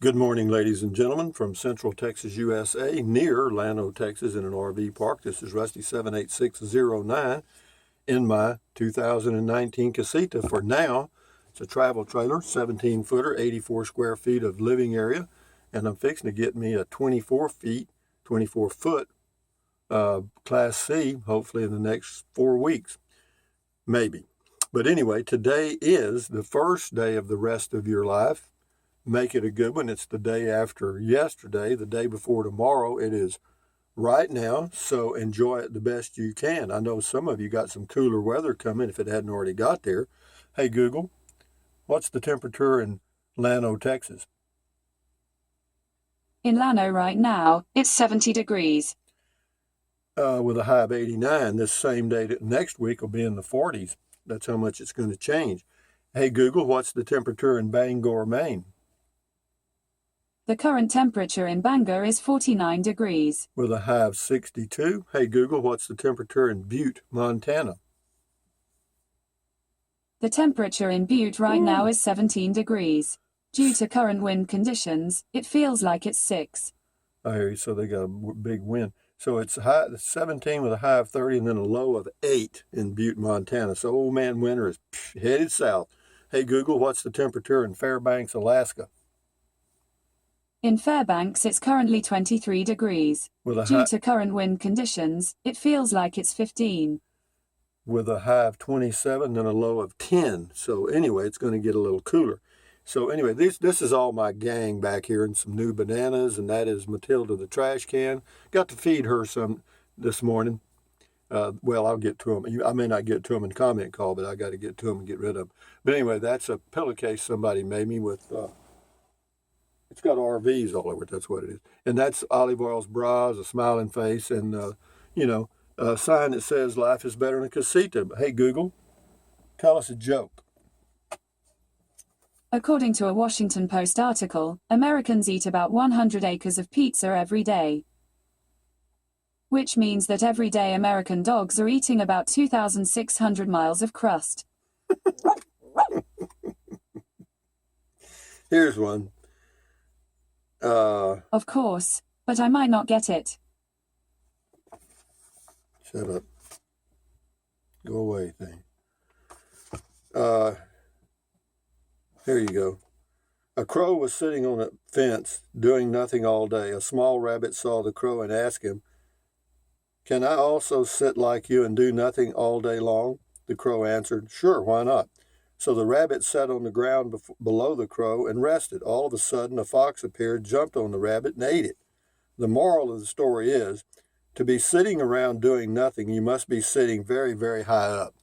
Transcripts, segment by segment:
Good morning, ladies and gentlemen, from Central Texas, USA, near Llano, Texas, in an RV park. This is Rusty 78609 in my 2019 Casita. For now, it's a travel trailer, 17-footer, 84 square feet of living area, and I'm fixing to get me a 24-foot Class C, hopefully in the next 4 weeks, maybe. But anyway, today is the first day of the rest of your life. Make it a good one. It's the day after yesterday, the day before tomorrow. It is right now, so enjoy it the best you can. I know some of you got some cooler weather coming if it hadn't already got there. Hey, Google, what's the temperature in Llano, Texas? In Llano right now, it's 70 degrees. With a high of 89. This same day next week will be in the 40s. That's how much it's going to change. Hey, Google, what's the temperature in Bangor, Maine? The current temperature in Bangor is 49 degrees. With a high of 62. Hey, Google, what's the temperature in Butte, Montana? The temperature in Butte right now is 17 degrees. Due to current wind conditions, it feels like it's 6. I hear you. So they got a big wind. So it's 17 with a high of 30 and then a low of 8 in Butte, Montana. So old man winter is headed south. Hey, Google, what's the temperature in Fairbanks, Alaska? In Fairbanks, it's currently 23 degrees. Due to current wind conditions, it feels like it's 15. With a high of 27 and a low of 10. So anyway, it's going to get a little cooler. So anyway, this is all my gang back here and some new bananas, and that is Matilda the trash can. Got to feed her some this morning. Well, I'll get to them. I may not get to them in comment call, but I got to get to them and get rid of them. But anyway, that's a pillowcase somebody made me with... It's got RVs all over it. That's what it is. And that's Olive Oil's bras, a smiling face, and, a sign that says life is better in a casita. Hey, Google, tell us a joke. According to a Washington Post article, Americans eat about 100 acres of pizza every day. Which means that every day American dogs are eating about 2,600 miles of crust. Here's one. Of course, but I might not get it. Shut up. Go away, thing. Here you go. A crow was sitting on a fence doing nothing all day. A small rabbit saw the crow and asked him, "Can I also sit like you and do nothing all day long?" The crow answered, "Sure, why not?" So the rabbit sat on the ground below the crow and rested. All of a sudden, a fox appeared, jumped on the rabbit, and ate it. The moral of the story is, to be sitting around doing nothing, you must be sitting very, very high up.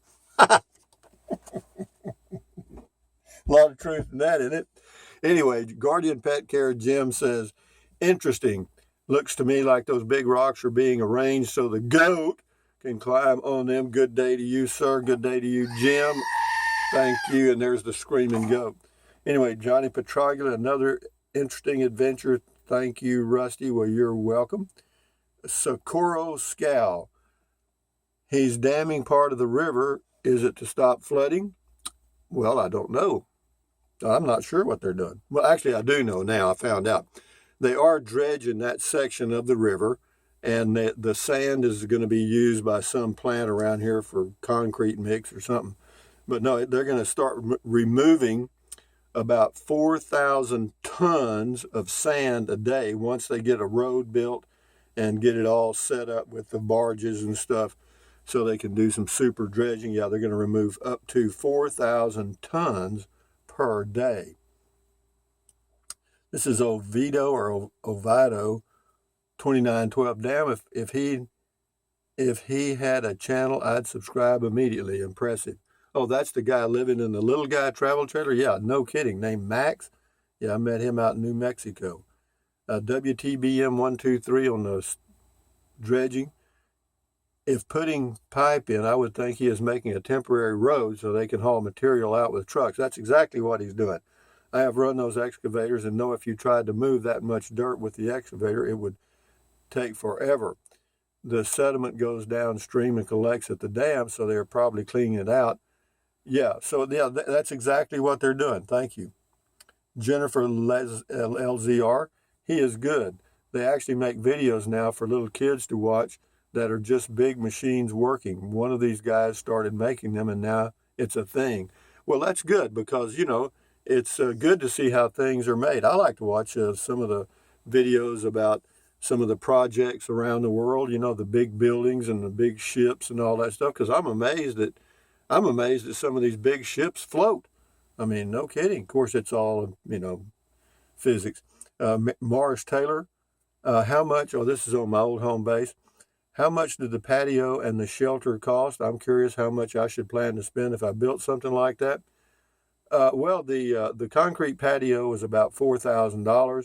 A lot of truth in that, isn't it? Anyway, Guardian Pet Care Jim says, interesting. Looks to me like those big rocks are being arranged so the goat can climb on them. Good day to you, sir. Good day to you, Jim. Thank you. And there's the screaming goat. Anyway, Johnny Petrogula, another interesting adventure. Thank you, Rusty. Well, you're welcome. Socorro Scow. He's damming part of the river. Is it to stop flooding? Well, I don't know. I'm not sure what they're doing. Well, actually, I do know now. I found out. They are dredging that section of the river, and the sand is going to be used by some plant around here for concrete mix or something. But no, they're going to start removing about 4,000 tons of sand a day once they get a road built and get it all set up with the barges and stuff so they can do some super dredging. Yeah, they're going to remove up to 4,000 tons per day. This is Oviedo or Oviedo 2912. Damn, if he had a channel, I'd subscribe immediately. Impressive. Oh, that's the guy living in the little guy travel trailer? Yeah, no kidding. Named Max. Yeah, I met him out in New Mexico. WTBM 123 on the dredging. If putting pipe in, I would think he is making a temporary road so they can haul material out with trucks. That's exactly what he's doing. I have run those excavators and know if you tried to move that much dirt with the excavator, it would take forever. The sediment goes downstream and collects at the dam, so they're probably cleaning it out. Yeah, so yeah, that's exactly what they're doing. Thank you. Jennifer LZR, he is good. They actually make videos now for little kids to watch that are just big machines working. One of these guys started making them, and now it's a thing. Well, that's good because, it's good to see how things are made. I like to watch some of the videos about some of the projects around the world, the big buildings and the big ships and all that stuff, because I'm amazed that some of these big ships float. I mean, no kidding. Of course, it's all, physics. Morris Taylor, how much, this is on my old home base, how much did the patio and the shelter cost? I'm curious how much I should plan to spend if I built something like that. Well, the concrete patio is about $4,000.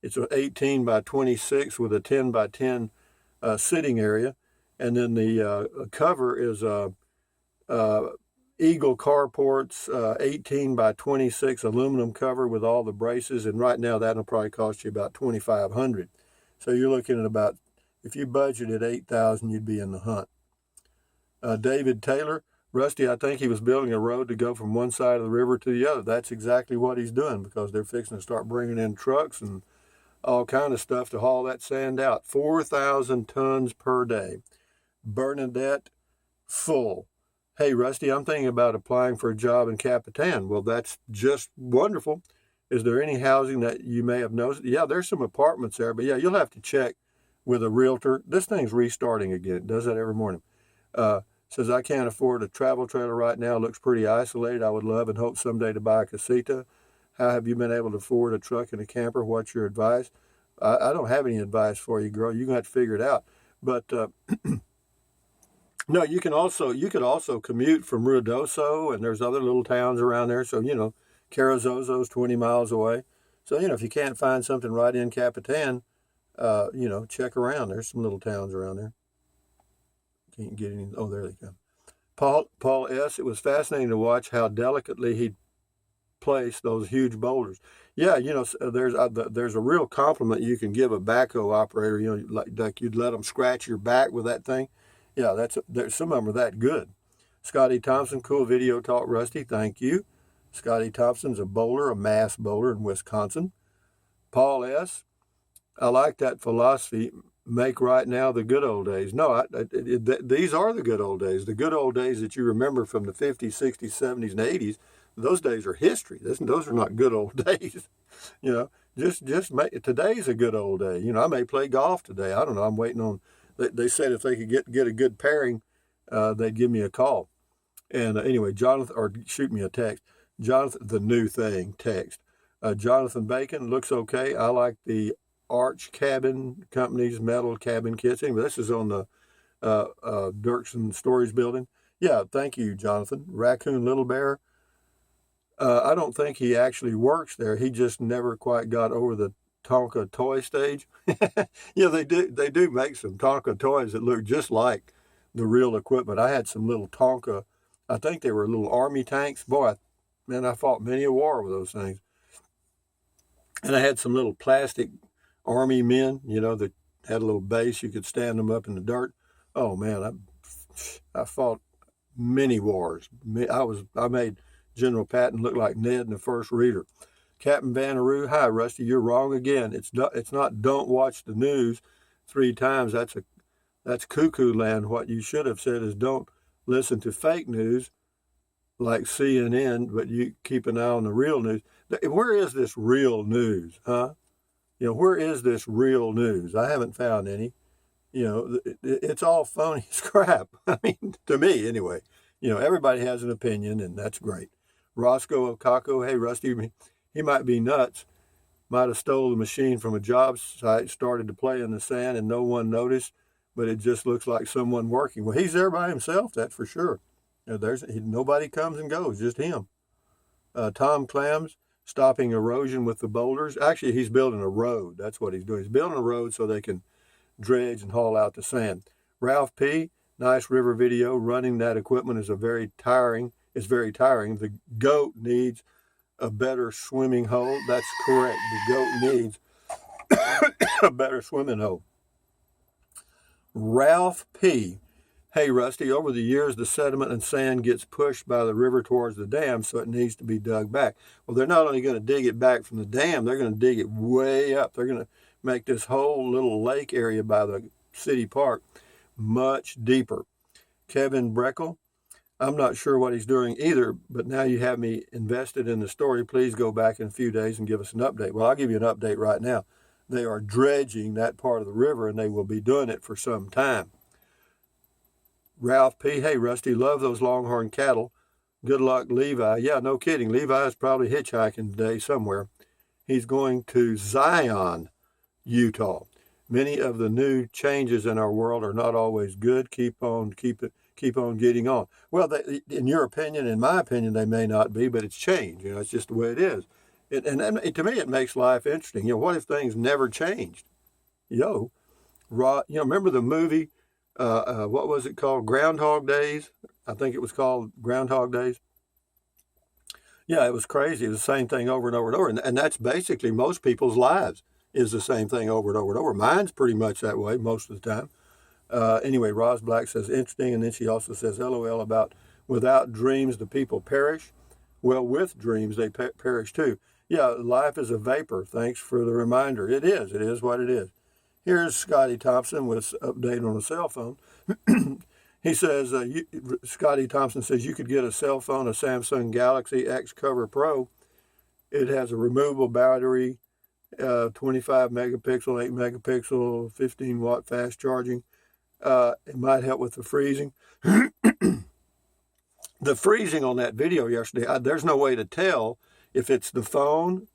It's an 18 by 26 with a 10 by 10 sitting area. And then the cover is Eagle carports, 18 by 26 aluminum cover with all the braces, and right now that'll probably cost you about $2,500. So you're looking at about, if you budgeted $8,000, you'd be in the hunt. David Taylor, Rusty, I think he was building a road to go from one side of the river to the other. That's exactly what he's doing because they're fixing to start bringing in trucks and all kind of stuff to haul that sand out. 4,000 tons per day. Bernadette, full. Hey, Rusty, I'm thinking about applying for a job in Capitan. Well, that's just wonderful. Is there any housing that you may have noticed? Yeah, there's some apartments there, but yeah, you'll have to check with a realtor. This thing's restarting again. It does that every morning. Says, I can't afford a travel trailer right now. Looks pretty isolated. I would love and hope someday to buy a casita. How have you been able to afford a truck and a camper? What's your advice? I don't have any advice for you, girl. You're going to have to figure it out. But no, you could also commute from Ruidoso, and there's other little towns around there. So, Carrizozo's 20 miles away. So, if you can't find something right in Capitan, check around. There's some little towns around there. Can't get any. Oh, there they come. Paul S. It was fascinating to watch how delicately he placed those huge boulders. Yeah, there's a real compliment you can give a backhoe operator. Like you'd let them scratch your back with that thing. Yeah, there's some of them are that good. Scotty Thompson, cool video talk, Rusty. Thank you. Scotty Thompson's a bowler, a mass bowler in Wisconsin. Paul S. I like that philosophy. Make right now the good old days. No, these are the good old days. The good old days that you remember from the 50s, 60s, 70s, and 80s. Those days are history. Those are not good old days. Just make today's a good old day. I may play golf today. I don't know. I'm waiting on. They said if they could get a good pairing, they'd give me a call. And anyway, Jonathan, or shoot me a text. Jonathan, the new thing text. Jonathan Bacon looks okay. I like the Arch Cabin Company's metal cabin kits. Anyway, this is on the Dirksen Stories building. Yeah, thank you, Jonathan. Raccoon Little Bear. I don't think he actually works there. He just never quite got over the Tonka toy stage. Yeah, they do make some Tonka toys that look just like the real equipment. I had some little Tonka. I think they were little army tanks. Boy, I fought many a war with those things. And I had some little plastic army men, that had a little base. You could stand them up in the dirt. Oh man, I fought many wars. I made General Patton look like Ned in the first reader. Captain Vanaroo, hi Rusty, you're wrong again. It's not don't watch the news 3 times. That's cuckoo land. What you should have said is don't listen to fake news like CNN, but you keep an eye on the real news. Where is this real news, huh? Where is this real news? I haven't found any. It's all phony crap. I mean, to me anyway. Everybody has an opinion, and that's great. Roscoe Okako, hey Rusty, he might be nuts. Might have stole the machine from a job site, started to play in the sand, and no one noticed, but it just looks like someone working. Well, he's there by himself, that's for sure. Nobody comes and goes, just him. Tom Clams, stopping erosion with the boulders. Actually, he's building a road. That's what he's doing. He's building a road so they can dredge and haul out the sand. Ralph P., nice river video. Running that equipment is very tiring. The goat needs a better swimming hole. That's correct. The goat needs a better swimming hole. Ralph P. Hey, Rusty, over the years, the sediment and sand gets pushed by the river towards the dam, so it needs to be dug back. Well, they're not only going to dig it back from the dam, they're going to dig it way up. They're going to make this whole little lake area by the city park much deeper. Kevin Breckel, I'm not sure what he's doing either, but now you have me invested in the story. Please go back in a few days and give us an update. Well, I'll give you an update right now. They are dredging that part of the river, and they will be doing it for some time. Ralph P. Hey, Rusty, love those longhorn cattle. Good luck, Levi. Yeah, no kidding. Levi is probably hitchhiking today somewhere. He's going to Zion, Utah. Many of the new changes in our world are not always good. Keep on getting on. Well, in your opinion, in my opinion, they may not be, but it's change. It's just the way it is. And to me, it makes life interesting. What if things never changed? Remember the movie? What was it called? Groundhog Days? I think it was called Groundhog Days. Yeah, it was crazy. It was the same thing over and over and over. And that's basically most people's lives is the same thing over and over and over. Mine's pretty much that way most of the time. Anyway, Roz Black says, interesting. And then she also says, LOL about without dreams, the people perish. Well, with dreams, they perish too. Yeah, life is a vapor. Thanks for the reminder. It is. It is what it is. Here's Scotty Thompson with an update on a cell phone. He says, Scotty Thompson says you could get a cell phone, a Samsung Galaxy X Cover Pro. It has a removable battery, 25 megapixel, 8 megapixel, 15 watt fast charging. It might help with the freezing. The freezing on that video yesterday, there's no way to tell if it's the phone,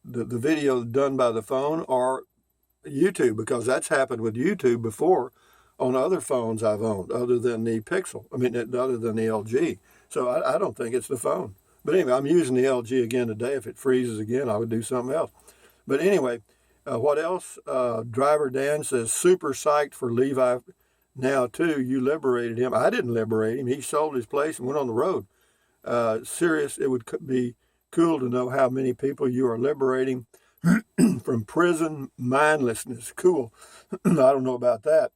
the video done by the phone, or YouTube, because that's happened with YouTube before on other phones I've owned, other than the Pixel. Other than the LG. So I don't think it's the phone. But anyway, I'm using the LG again today. If it freezes again, I would do something else. But anyway, what else? Driver Dan says, super psyched for Levi now too. You liberated him. I didn't liberate him. He sold his place and went on the road. Serious, it would be cool to know how many people you are liberating from prison mindlessness. Cool. I don't know about that.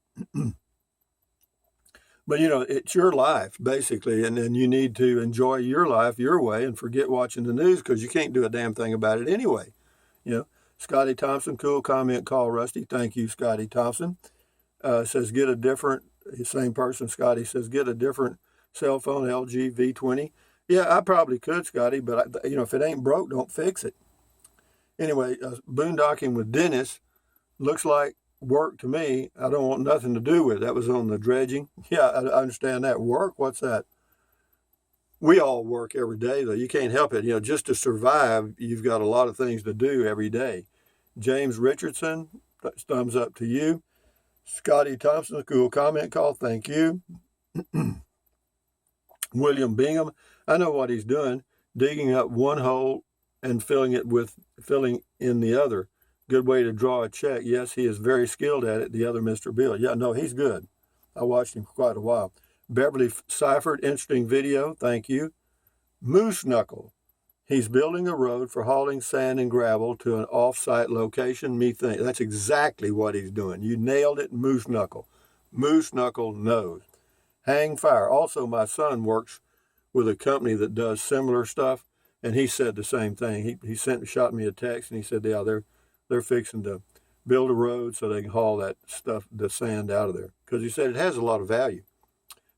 But, it's your life, basically, and you need to enjoy your life your way and forget watching the news because you can't do a damn thing about it anyway. Scotty Thompson, cool comment, call Rusty. Thank you, Scotty Thompson. Says, same person, Scotty, says, get a different cell phone, LG V20. Yeah, I probably could, Scotty, but, if it ain't broke, don't fix it. Anyway, boondocking with Dennis looks like work to me. I don't want nothing to do with it. That was on the dredging. Yeah, I understand that. Work? What's that? We all work every day, though. You can't help it. Just to survive, you've got a lot of things to do every day. James Richardson, thumbs up to you. Scotty Thompson, cool comment, call. Thank you. William Bingham, I know what he's doing. Digging up one hole and filling in the other. Good way to draw a check. Yes, he is very skilled at it. The other Mr. Bill. Yeah, no, he's good. I watched him for quite a while. Beverly Seifert, interesting video. Thank you. Moose Knuckle. He's building a road for hauling sand and gravel to an off-site location. That's exactly what he's doing. You nailed it, Moose Knuckle. Moose Knuckle knows. Hang Fire. Also, my son works with a company that does similar stuff, and he said the same thing. He shot me a text, and he said, yeah, they're fixing to build a road so they can haul that stuff, the sand out of there. Because he said it has a lot of value.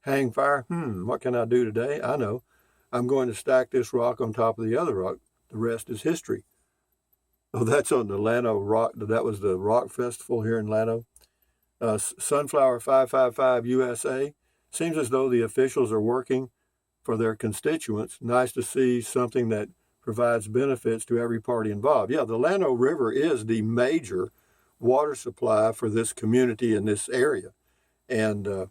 Hang Fire, what can I do today? I know. I'm going to stack this rock on top of the other rock. The rest is history. Oh, that's on the Llano Rock. That was the rock festival here in Llano. Sunflower 555 USA. Seems as though the officials are working for their constituents. Nice to see something that provides benefits to every party involved. Yeah, the Llano River is the major water supply for this community in this area. And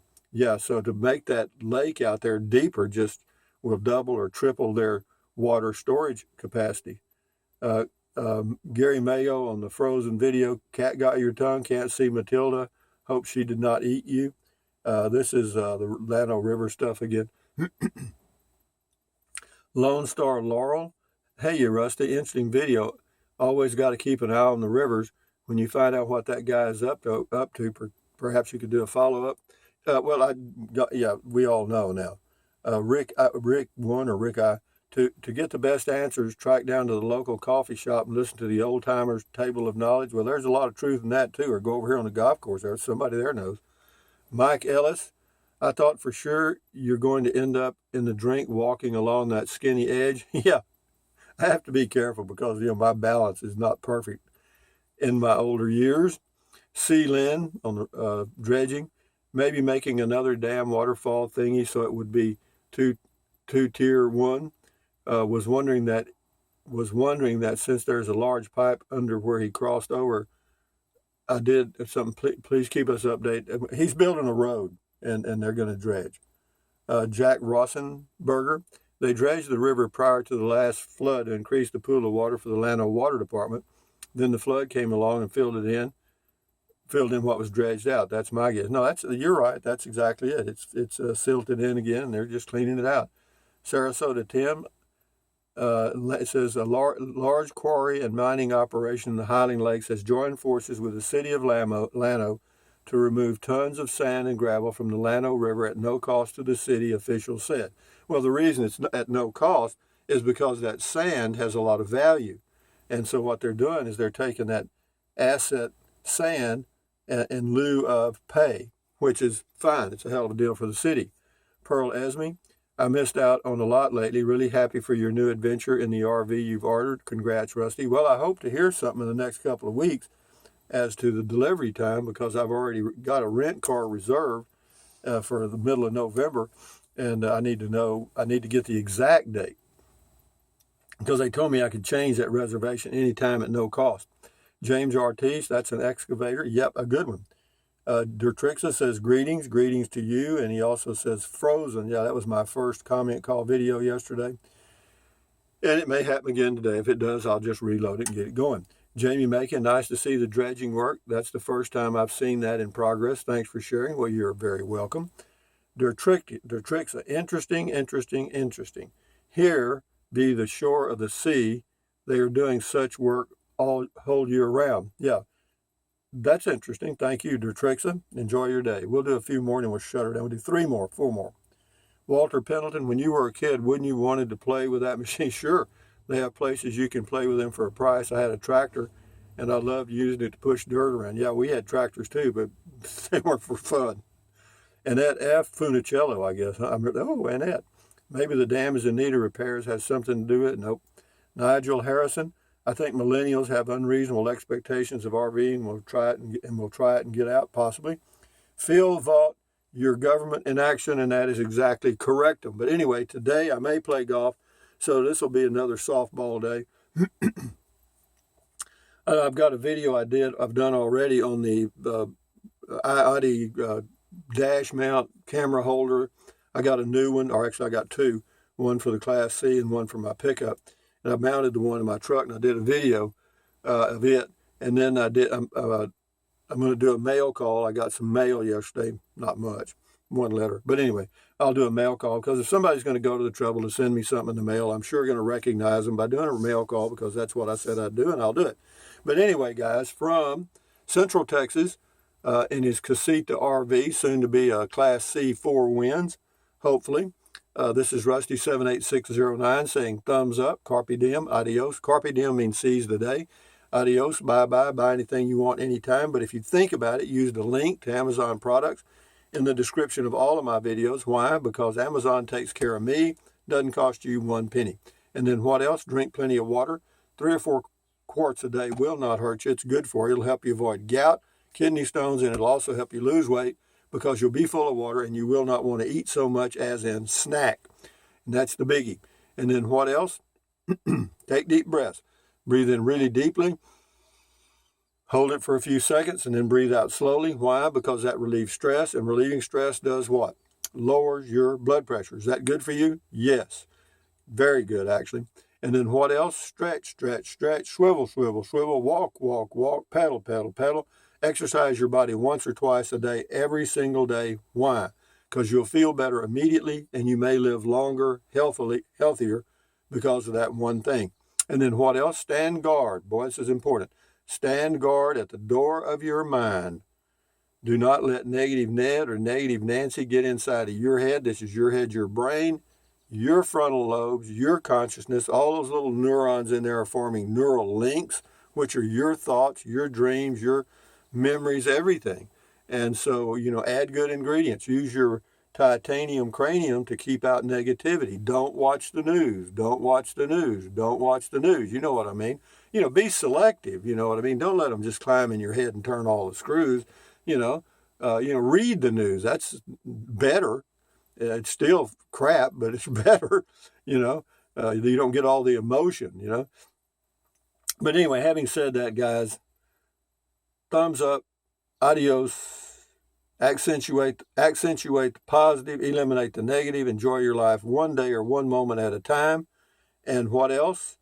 so to make that lake out there deeper just will double or triple their water storage capacity. Gary Mayo on the Frozen video, cat got your tongue, can't see Matilda, hope she did not eat you. This is the Llano River stuff again. Lone Star Laurel, hey, you Rusty, interesting video. Always got to keep an eye on the rivers. When you find out what that guy is up to, perhaps you could do a follow-up. Well, we all know now. Rick one or Rick I. To get the best answers, track down to the local coffee shop and listen to the old timers' table of knowledge. Well, there's a lot of truth in that too. Or go over here on the golf course. There's somebody there knows. Mike Ellis, I thought for sure you're going to end up in the drink walking along that skinny edge. Yeah, I have to be careful because my balance is not perfect in my older years. C. Lynn on the dredging, maybe making another dam waterfall thingy so it would be two tier one. Was wondering that since there's a large pipe under where he crossed over, I did something. Please keep us updated. He's building a road, and they're going to dredge. Jack Rossenberger, they dredged the river prior to the last flood to increase the pool of water for the Llano Water Department. Then the flood came along and filled in what was dredged out. That's my guess. No, you're right. That's exactly it. It's silted in again, and they're just cleaning it out. Sarasota Tim. It says a large quarry and mining operation in the Highland Lakes has joined forces with the city of Llano to remove tons of sand and gravel from the Llano River at no cost to the city, officials said. Well, the reason it's at no cost is because that sand has a lot of value. And so what they're doing is they're taking that asset sand in lieu of pay, which is fine. It's a hell of a deal for the city. Pearl Esme, I missed out on a lot lately. Really happy for your new adventure in the RV you've ordered. Congrats, Rusty. Well, I hope to hear something in the next couple of weeks as to the delivery time because I've already got a rent car reserved for the middle of November, and I need to get the exact date because they told me I could change that reservation anytime at no cost. James Ortiz, that's an excavator. Yep, a good one. Dertrixa says greetings to you, and he also says frozen. Yeah, that was my first comment call video yesterday, and it may happen again today. If it does, I'll just reload it and get it going. Jamie Macon, nice to see the dredging work. That's the first time I've seen that in progress. Thanks for sharing. Well, you're very welcome. Dertrixa, interesting. Here be the shore of the sea. They are doing such work all whole year round. Yeah. That's interesting. Thank you, Dertrixa. Enjoy your day. We'll do a few more and we'll shut her down. We'll do 4 more. Walter Pendleton, when you were a kid, wouldn't you wanted to play with that machine? Sure. They have places you can play with them for a price. I had a tractor, and I loved using it to push dirt around. Yeah, we had tractors too, but they weren't for fun. Annette F. Funicello, I guess. Annette. Maybe the dam is in need of repairs, has something to do with it. Nope. Nigel Harrison, I think millennials have unreasonable expectations of RVing. We'll try it and get out, possibly. Phil Vault, your government in action, and that is exactly correct. But anyway, today I may play golf, so this will be another softball day. I've got a video I've done already on the Audi dash mount camera holder. I got a new one, or actually I got 2, one for the Class C and one for my pickup. And I mounted the one in my truck, and I did a video of it. And then I'm going to do a mail call. I got some mail yesterday, not much, 1 letter. But anyway, I'll do a mail call because if somebody's going to go to the trouble to send me something in the mail, I'm sure going to recognize them by doing a mail call because that's what I said I'd do, and I'll do it. But anyway, guys, from Central Texas in his Casita RV, soon to be a Class C 4 winds, hopefully. This is Rusty78609 saying thumbs up, carpe diem, adios. Carpe diem means seize the day. Adios, bye-bye, buy anything you want anytime. But if you think about it, use the link to Amazon products in the description of all of my videos. Why? Because Amazon takes care of me, doesn't cost you 1 penny. And then what else? Drink plenty of water. 3 or 4 quarts a day will not hurt you. It's good for you. It'll help you avoid gout, kidney stones, and it'll also help you lose weight, because you'll be full of water and you will not want to eat so much as in snack. And that's the biggie. And then what else? Take deep breaths. Breathe in really deeply. Hold it for a few seconds and then breathe out slowly. Why? Because that relieves stress, and relieving stress does what? Lowers your blood pressure. Is that good for you? Yes. Very good, actually. And then what else? Stretch, swivel, walk, pedal. Exercise your body once or twice a day, every single day. Why? Because you'll feel better immediately, and you may live longer, healthier because of that one thing. And then what else? Stand guard. Boy, this is important. Stand guard at the door of your mind. Do not let negative Ned or negative Nancy get inside of your head. This is your head, your brain, your frontal lobes, your consciousness. All those little neurons in there are forming neural links, which are your thoughts, your dreams, your memories, everything. And so, add good ingredients. Use your titanium cranium to keep out negativity. Don't watch the news. Don't watch the news. Don't watch the news. You know what I mean? Be selective. You know what I mean? Don't let them just climb in your head and turn all the screws. Read the news. That's better. It's still crap, but it's better. You don't get all the emotion. But anyway, having said that, guys, thumbs up. Adios. Accentuate the positive, eliminate the negative, enjoy your life one day or one moment at a time. And what else?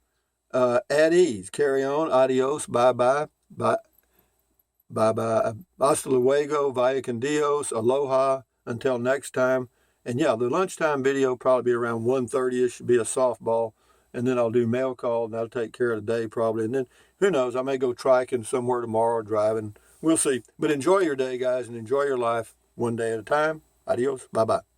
At ease. Carry on. Adios. Bye-bye. Bye-bye. Hasta luego. Vaya con Dios. Aloha. Until next time. And yeah, the lunchtime video probably be around 1:30ish. Be a softball. And then I'll do mail call, and that'll take care of the day probably. And then, who knows, I may go triking somewhere tomorrow, driving. We'll see. But enjoy your day, guys, and enjoy your life one day at a time. Adios. Bye-bye.